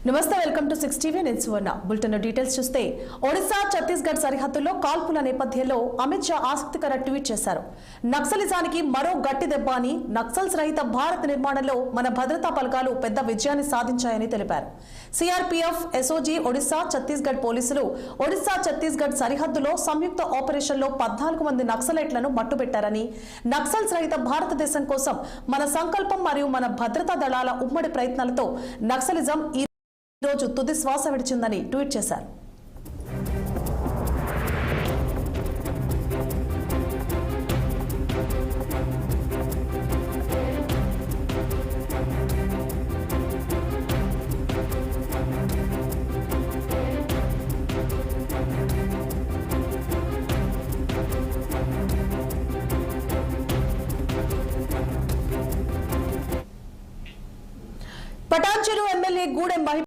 నమస్తే welcome to 6 TV నేను సువర్ణ bulletin details చూస్తే ఒడిశా ఛత్తీస్గఢ్ సరిహద్దుల్లో కాల్పుల నేపథ్యంలో అమిత్ షా ఆసక్తికర ట్వీట్ చేశారు. నక్సలిజానికి మరో గట్టి దెబ్బ అని, నక్సల్స్ రహిత భారత్ నిర్మాణంలో మన భద్రతా బలగాలు పెద్ద విజయాన్ని సాధించాయని తెలిపారు. సిఆర్పీఎఫ్, ఎస్ఓజీ, ఒడిశా, ఛత్తీస్గఢ్ పోలీసులు ఒడిశా ఛత్తీస్గఢ్ సరిహద్దులో సంయుక్త ఆపరేషన్లో 14 మంది నక్సలైట్లను మట్టుబెట్టారని, నక్సల్స్ రహిత భారతదేశం కోసం మన సంకల్పం మరియు మన భద్రతా దళాల ఉమ్మడి ప్రయత్నాలతో నక్సలిజం ఈ రోజు తుది శ్వాస విడిచిందని ట్వీట్ చేశారు. పటాన్చెరు ఎమ్మెల్యే గూడెం